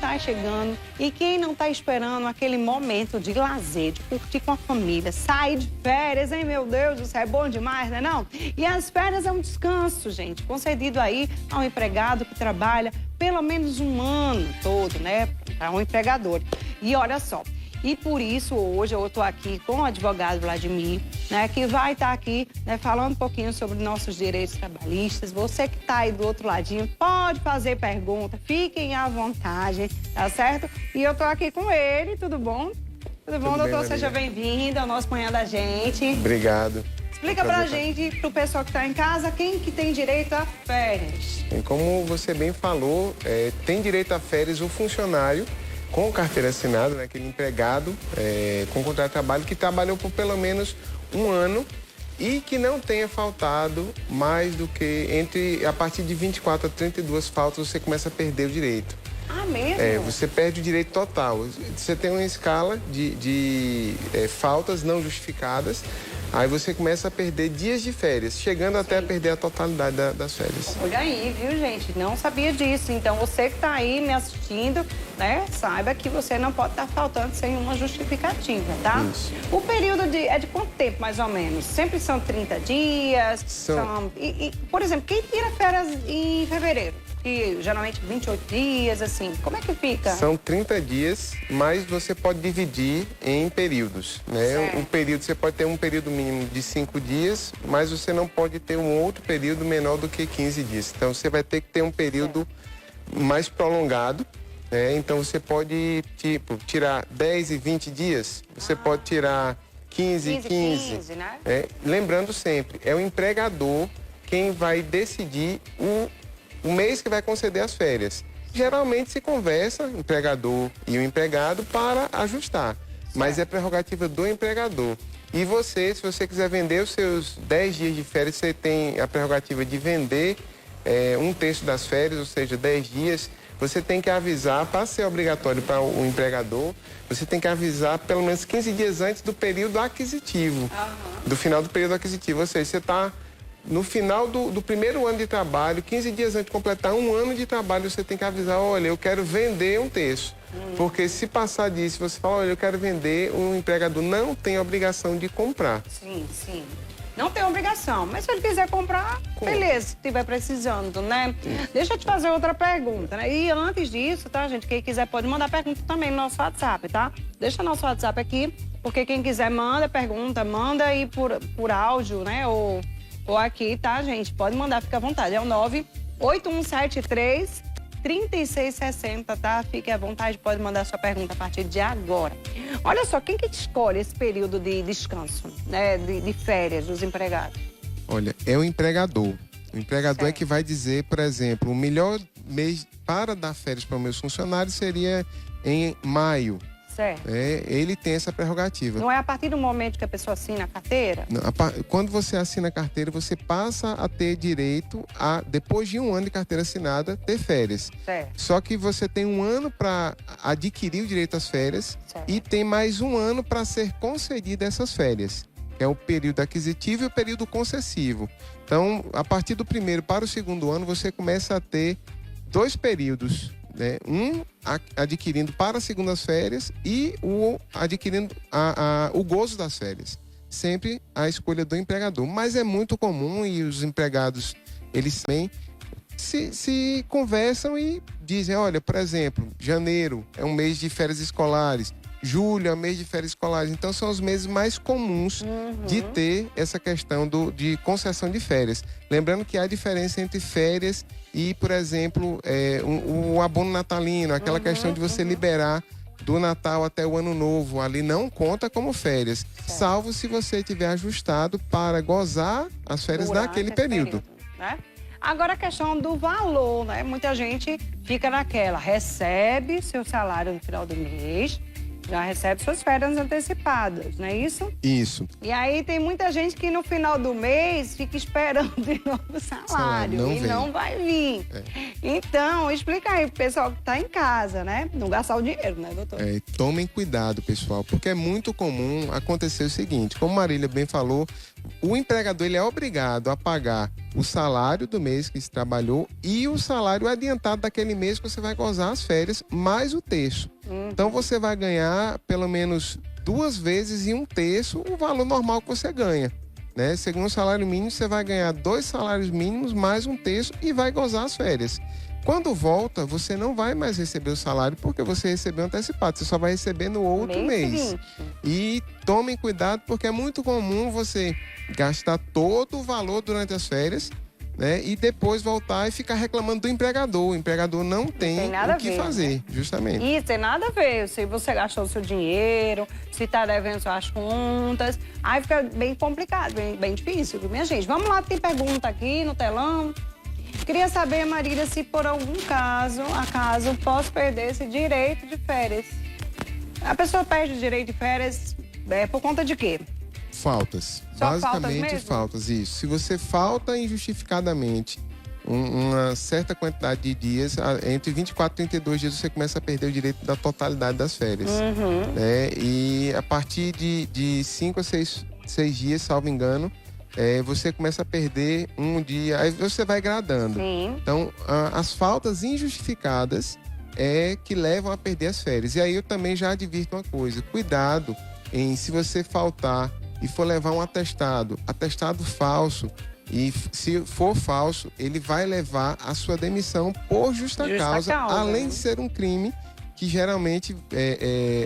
está chegando e quem não está esperando aquele momento de lazer, de curtir com a família, sair de férias, hein, meu Deus do céu, é bom demais, né não? E as férias é um descanso, gente, concedido aí ao empregado que trabalha pelo menos um ano todo, né, para um empregador. E olha só, e por isso hoje eu estou aqui com o advogado Vladimir, né, que vai estar aqui, né, falando um pouquinho sobre nossos direitos trabalhistas. Você que está aí do outro ladinho, pode fazer pergunta, fiquem à vontade, tá certo? E eu estou aqui com ele, tudo bom? Tudo bom, doutor? Seja bem-vindo ao nosso Manhã da Gente. Obrigado. Explica pra gente, pro pessoal que está em casa, quem que tem direito a férias? Como você bem falou, tem direito a férias o funcionário com carteira assinada, né, aquele empregado com contrato de trabalho que trabalhou por pelo menos um ano e que não tenha faltado mais do que a partir de 24 a 32 faltas você começa a perder o direito. Ah, mesmo? Você perde o direito total. Você tem uma escala de faltas não justificadas, aí você começa a perder dias de férias, chegando até a perder a totalidade das férias. Olha aí, viu, gente? Não sabia disso. Então, você que está aí me assistindo, né, saiba que você não pode estar faltando sem uma justificativa, tá? Isso. O período é de quanto tempo, mais ou menos? Sempre são 30 dias? Por exemplo, quem tira férias em fevereiro? Que geralmente 28 dias, assim, como é que fica? São 30 dias, mas você pode dividir em períodos, né? Um período, você pode ter um período mínimo de 5 dias, mas você não pode ter um outro período menor do que 15 dias. Então, você vai ter que ter um período mais prolongado, né? Então, você pode, tirar 10 e 20 dias, você pode tirar 15 e 15, né? Lembrando sempre, é o empregador quem vai decidir o mês que vai conceder as férias. Geralmente se conversa, o empregador e o empregado, para ajustar. Mas é prerrogativa do empregador. E você, se você quiser vender os seus 10 dias de férias, você tem a prerrogativa de vender um terço das férias, ou seja, 10 dias. Você tem que avisar, para ser obrigatório para o empregador, você tem que avisar pelo menos 15 dias antes do período aquisitivo. Do final do período aquisitivo. Ou seja, você está no final do primeiro ano de trabalho, 15 dias antes de completar um ano de trabalho, você tem que avisar, olha, eu quero vender um terço. Porque se passar disso, você fala, olha, eu quero vender, o empregador não tem a obrigação de comprar. Sim, sim. Não tem obrigação, mas se ele quiser comprar, beleza, se estiver precisando, né? Deixa eu te fazer outra pergunta, né? E antes disso, tá, gente, quem quiser pode mandar pergunta também no nosso WhatsApp, tá? Deixa nosso WhatsApp aqui, porque quem quiser manda pergunta, manda aí por áudio, né? Ou aqui, tá, gente? Pode mandar, fica à vontade. É o 98173-3660, tá? Fique à vontade, pode mandar sua pergunta a partir de agora. Olha só, quem que escolhe esse período de descanso, né? De férias dos empregados? Olha, é o empregador. O empregador é que vai dizer, por exemplo, o melhor mês para dar férias para os meus funcionários seria em maio. Certo. Ele tem essa prerrogativa. Não é a partir do momento que a pessoa assina a carteira? Não, quando você assina a carteira, você passa a ter direito a, depois de um ano de carteira assinada, ter férias. Certo. Só que você tem um ano para adquirir o direito às férias. Certo. E tem mais um ano para ser concedida essas férias. É o período aquisitivo e o período concessivo. Então, a partir do primeiro para o segundo ano, você começa a ter 2 períodos. Um adquirindo para as segundas férias e o adquirindo o gozo das férias. Sempre a escolha do empregador. Mas é muito comum e os empregados, eles também se conversam e dizem, olha, por exemplo, janeiro é um mês de férias escolares, julho é um mês de férias escolares. Então são os meses mais comuns de ter essa questão de concessão de férias. Lembrando que há diferença entre férias e, por exemplo, o abono natalino, aquela questão de você liberar do Natal até o Ano Novo, ali não conta como férias, salvo se você tiver ajustado para gozar as férias naquele período. Né? Agora a questão do valor, né? Muita gente fica naquela, recebe seu salário no final do mês Já recebe suas férias antecipadas, não é isso? Isso. E aí tem muita gente que no final do mês fica esperando de novo o salário Não e vem. não vai vir. É. Então, explica aí pro pessoal que tá em casa, né? Não gastar o dinheiro, né, doutor? Tomem cuidado, pessoal, porque é muito comum acontecer o seguinte, como Marília bem falou, o empregador ele é obrigado a pagar o salário do mês que se trabalhou e o salário adiantado daquele mês que você vai gozar as férias, mais o terço. Então você vai ganhar pelo menos 2 vezes e 1/3 o valor normal que você ganha. Né? Segundo o salário mínimo, você vai ganhar 2 salários mínimos mais 1/3 e vai gozar as férias. Quando volta, você não vai mais receber o salário porque você recebeu antecipado. Você só vai receber no outro mês. E tomem cuidado porque é muito comum você gastar todo o valor durante as férias, né? E depois voltar e ficar reclamando do empregador. O empregador não tem o que fazer, justamente. Isso, tem nada a ver. Se você gastou o seu dinheiro, se está devendo suas contas, aí fica bem complicado, bem difícil, minha gente. Vamos lá, tem pergunta aqui no telão. Queria saber, Marília, se por algum acaso, posso perder esse direito de férias. A pessoa perde o direito de férias por conta de quê? Faltas. Só basicamente faltas, isso. Se você falta injustificadamente uma certa quantidade de dias, entre 24 e 32 dias você começa a perder o direito da totalidade das férias. Né? E a partir de 5 a 6 dias, salvo engano, você começa a perder um dia, aí você vai gradando. Então, as faltas injustificadas que levam a perder as férias. E aí eu também já advirto uma coisa, cuidado se você faltar e for levar um atestado falso, e se for falso, ele vai levar a sua demissão por justa causa, além de ser um crime que geralmente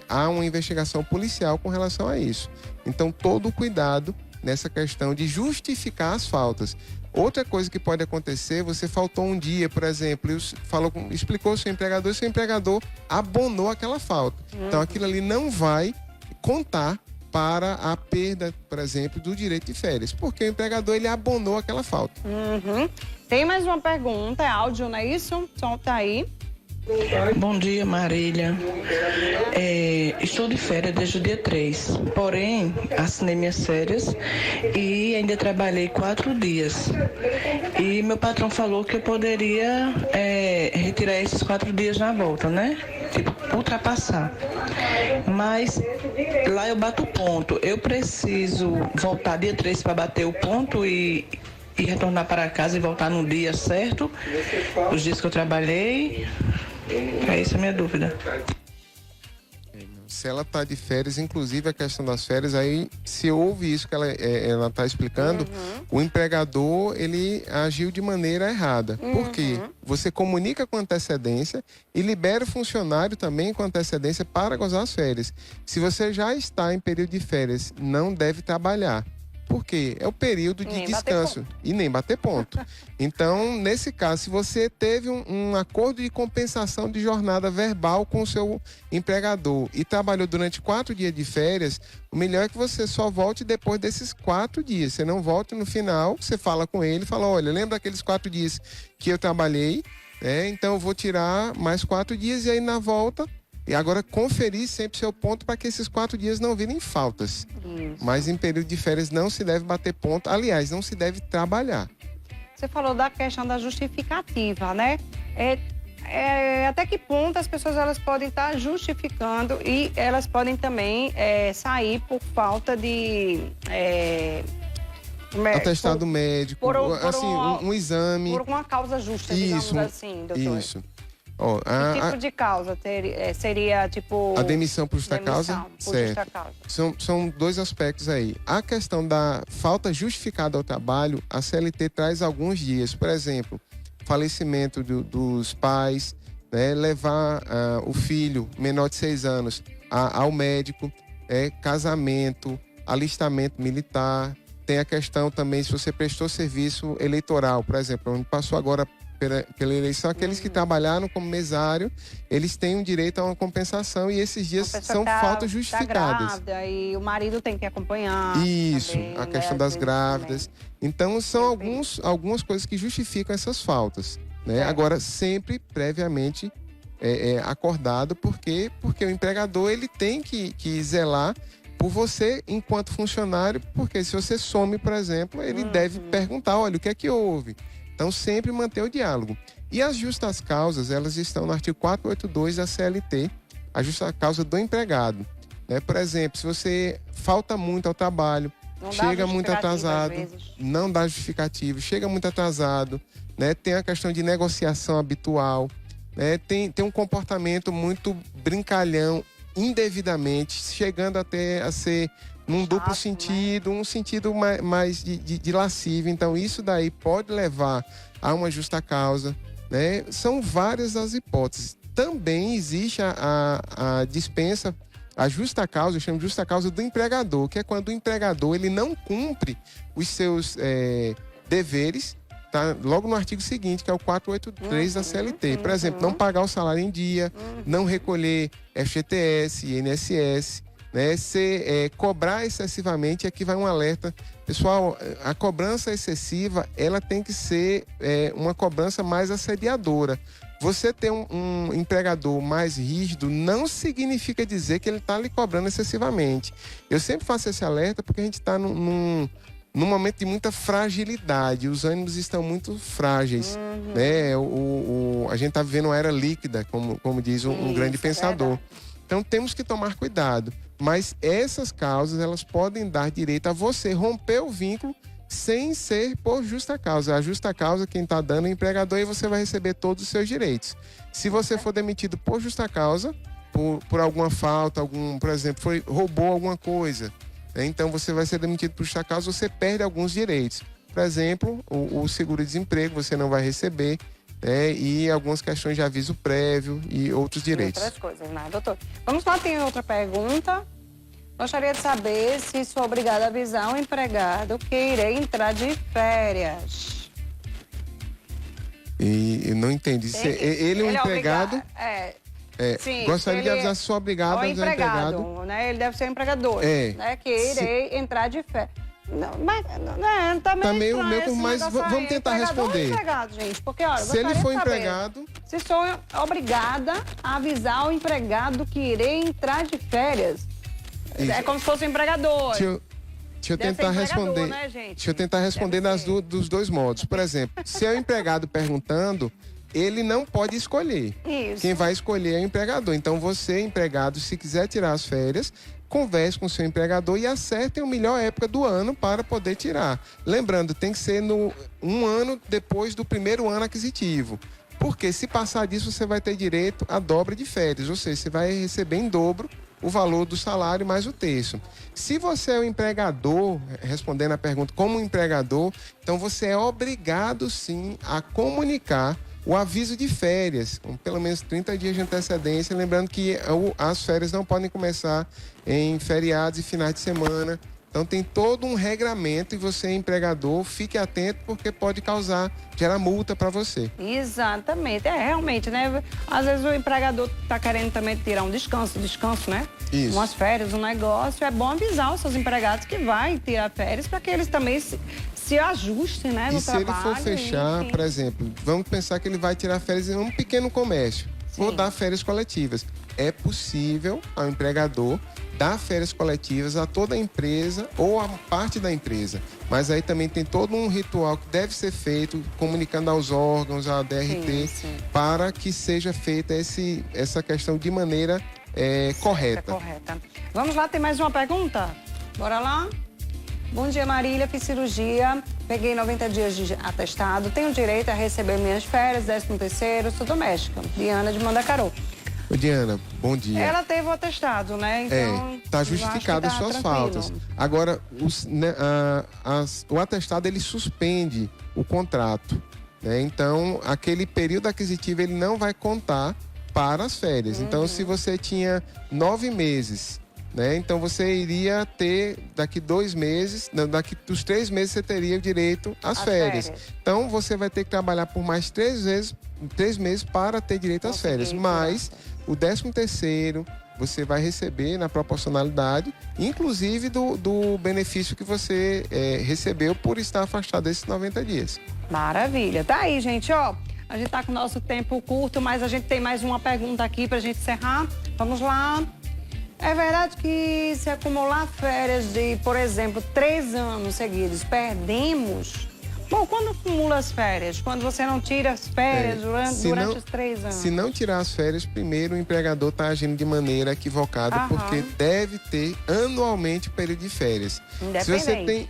há uma investigação policial com relação a isso. Então, todo cuidado nessa questão de justificar as faltas. Outra coisa que pode acontecer, você faltou um dia, por exemplo, explicou ao seu empregador abonou aquela falta. Então, aquilo ali não vai contar para a perda, por exemplo, do direito de férias, porque o empregador ele abonou aquela falta. Tem mais uma pergunta, é áudio, não é isso? Solta aí. Bom dia, Marília. Estou de férias desde o dia 3, porém, assinei minhas férias e ainda trabalhei 4 dias. E meu patrão falou que eu poderia retirar esses 4 dias na volta, né? Tipo, ultrapassar. Mas lá eu bato o ponto. Eu preciso voltar dia 3 para bater o ponto e retornar para casa e voltar no dia certo, os dias que eu trabalhei. Essa é a minha dúvida. Se ela está de férias, inclusive a questão das férias, aí se houve isso que ela está explicando, o empregador ele agiu de maneira errada. Por quê? Você comunica com antecedência e libera o funcionário também com antecedência para gozar as férias. Se você já está em período de férias, não deve trabalhar. Por quê? É o período de descanso e nem bater ponto. Então, nesse caso, se você teve um acordo de compensação de jornada verbal com o seu empregador e trabalhou durante 4 dias de férias, o melhor é que você só volte depois desses 4 dias. Você não volte no final, você fala com ele, fala, olha, lembra aqueles 4 dias que eu trabalhei? Então eu vou tirar mais 4 dias e aí na volta... E agora conferir sempre seu ponto para que esses 4 dias não virem faltas. Mas em período de férias não se deve bater ponto. Aliás, não se deve trabalhar. Você falou da questão da justificativa, né? Até que ponto as pessoas elas podem estar justificando e elas podem também sair por falta de... atestado médico, um exame. Por uma causa justa, digamos assim, doutor. Isso. Que tipo de causa seria, tipo... A demissão por justa causa? Certo. São 2 aspectos aí. A questão da falta justificada ao trabalho, a CLT traz alguns dias. Por exemplo, falecimento dos pais, né? Levar o filho menor de 6 anos ao médico, casamento, alistamento militar. Tem a questão também, se você prestou serviço eleitoral, por exemplo, onde passou agora pela eleição, aqueles que trabalharam como mesário, eles têm um direito a uma compensação e esses dias são faltas justificadas. Tá grávida, e o marido tem que acompanhar. Isso, também, a questão das grávidas. Então, são algumas coisas que justificam essas faltas. Né? Agora, sempre previamente acordado, porque o empregador ele tem que zelar por você enquanto funcionário, porque se você some, por exemplo, ele deve perguntar, olha, o que é que houve? Então, sempre manter o diálogo. E as justas causas, elas estão no artigo 482 da CLT, a justa causa do empregado. Né? Por exemplo, se você falta muito ao trabalho, chega muito atrasado, não dá justificativo, chega muito atrasado, né? Tem a questão de negociação habitual, né? Tem um comportamento muito brincalhão, indevidamente, chegando até a ser num duplo sentido, um sentido mais de lascívio. Então, isso daí pode levar a uma justa causa, né? São várias as hipóteses. Também existe a dispensa, a justa causa, eu chamo de justa causa do empregador, que é quando o empregador ele não cumpre os seus deveres, tá? Logo no artigo seguinte, que é o 483 da CLT. Por exemplo, não pagar o salário em dia, não recolher FGTS, INSS, né? Cobrar excessivamente. Aqui vai um alerta. Pessoal, a cobrança excessiva, ela tem que ser uma cobrança mais assediadora. Você ter um empregador mais rígido não significa dizer que ele está lhe cobrando excessivamente. Eu sempre faço esse alerta porque a gente está num momento de muita fragilidade. Os ânimos estão muito frágeis. Né? A gente está vivendo uma era líquida, como diz um grande pensador. Então temos que tomar cuidado. Mas essas causas, elas podem dar direito a você romper o vínculo sem ser por justa causa. A justa causa, quem está dando é o empregador, e você vai receber todos os seus direitos. Se você for demitido por justa causa, por alguma falta, por exemplo, roubou alguma coisa, né? Então você vai ser demitido por justa causa, você perde alguns direitos. Por exemplo, o seguro-desemprego você não vai receber, né? E algumas questões de aviso prévio e outros direitos. E outras coisas, né, doutor? Vamos lá, tem outra pergunta. Gostaria de saber se sou obrigada a avisar o empregado que irei entrar de férias. E eu não entendi. Ele é um empregado? Sim, gostaria de avisar se sou obrigado a avisar o empregado. Né? Ele deve ser um empregador. Né? Que irei entrar de férias. Não, mas tá meio mas vamos tentar responder. Empregado, gente, porque, olha, se ele for empregado, se sou obrigada a avisar o empregado que irei entrar de férias. Isso. É como se fosse um empregador. Deixa eu tentar responder. Né, gente? Deixa eu tentar responder dos dois modos. Por exemplo, se é o empregado perguntando, ele não pode escolher. Isso. Quem vai escolher é o empregador. Então, você, empregado, se quiser tirar as férias, converse com o seu empregador e acertem a melhor época do ano para poder tirar. Lembrando, tem que ser um ano depois do primeiro ano aquisitivo. Porque se passar disso, você vai ter direito à dobra de férias. Ou seja, você vai receber em dobro o valor do salário mais o terço. Se você é o empregador, respondendo a pergunta como empregador, então você é obrigado sim a comunicar o aviso de férias, com pelo menos 30 dias de antecedência, lembrando que as férias não podem começar em feriados e finais de semana. Então tem todo um regramento e você, empregador, fique atento porque pode gerar multa para você. Exatamente, realmente, né? Às vezes o empregador tá querendo também tirar um descanso, né? Isso. Umas férias, um negócio. É bom avisar os seus empregados que vai tirar férias para que eles também se ajustem, né, no trabalho. E se ele for fechar, por exemplo, vamos pensar que ele vai tirar férias em um pequeno comércio. Sim. Ou dar férias coletivas. É possível ao empregador dar férias coletivas a toda a empresa ou a parte da empresa. Mas aí também tem todo um ritual que deve ser feito, comunicando aos órgãos, à DRT, para que seja feita essa questão de maneira correta. Vamos lá, tem mais uma pergunta? Bora lá? Bom dia, Marília. Fiz cirurgia, peguei 90 dias de atestado, tenho direito a receber minhas férias, 13º, sou doméstica. Diana de Mandacaru. Ô, Diana, bom dia. Ela teve o atestado, né? Então, tá justificado as suas faltas. Agora, o atestado, ele suspende o contrato, né? Então, aquele período aquisitivo, ele não vai contar para as férias. Então, se você tinha 9 meses, né? Então, você iria ter, daqui 2 meses, daqui dos 3 meses, você teria o direito às férias. Então, você vai ter que trabalhar por mais 3 meses para ter direito às férias. Mas o 13º você vai receber na proporcionalidade, inclusive do benefício que você recebeu por estar afastado desses 90 dias. Maravilha. Tá aí, gente, ó. A gente tá com o nosso tempo curto, mas a gente tem mais uma pergunta aqui pra gente encerrar. Vamos lá. É verdade que se acumular férias de, por exemplo, 3 anos seguidos, perdemos? Bom, quando acumula as férias? Quando você não tira as férias durante os 3 anos? Se não tirar as férias, primeiro o empregador está agindo de maneira equivocada, porque deve ter anualmente o período de férias.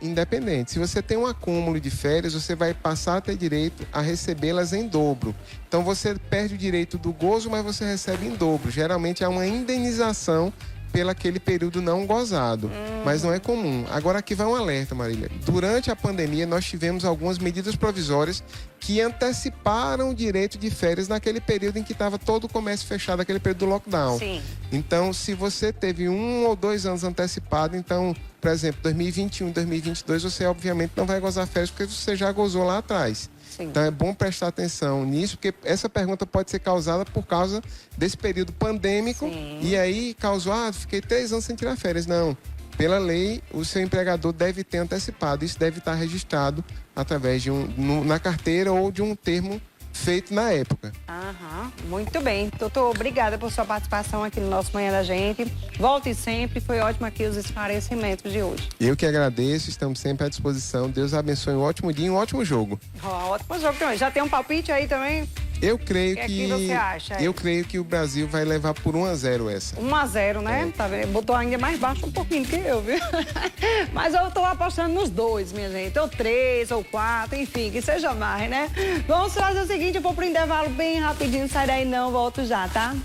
Independente. Se você tem um acúmulo de férias, você vai passar a ter direito a recebê-las em dobro. Então você perde o direito do gozo, mas você recebe em dobro. Geralmente é uma indenização pelo aquele período não gozado, mas não é comum. Agora aqui vai um alerta, Marília. Durante a pandemia, nós tivemos algumas medidas provisórias que anteciparam o direito de férias naquele período em que estava todo o comércio fechado, aquele período do lockdown. Sim. Então, se você teve 1 ou 2 anos antecipado, então, por exemplo, 2021, 2022, você obviamente não vai gozar férias porque você já gozou lá atrás. Sim. Então é bom prestar atenção nisso, porque essa pergunta pode ser causada por causa desse período pandêmico. Sim. E aí causou, fiquei 3 anos sem tirar férias. Não, pela lei, o seu empregador deve ter antecipado. Isso deve estar registrado através de na carteira ou de um termo feito na época. Muito bem. Doutor, obrigada por sua participação aqui no nosso Manhã da Gente. Volte sempre, foi ótimo aqui os esclarecimentos de hoje. Eu que agradeço, estamos sempre à disposição. Deus abençoe, um ótimo dia e um ótimo jogo. Ótimo jogo também. Já tem um palpite aí também? Eu creio que você acha? Eu creio que o Brasil vai levar por 1-0 essa. 1-0, né? Tá vendo? Botou ainda mais baixo um pouquinho que eu, viu? Mas eu tô apostando nos 2, minha gente. Ou 3, ou 4, enfim, que seja mais, né? Vamos fazer o seguinte, eu vou pro intervalo bem rapidinho. Sai daí não, volto já, tá?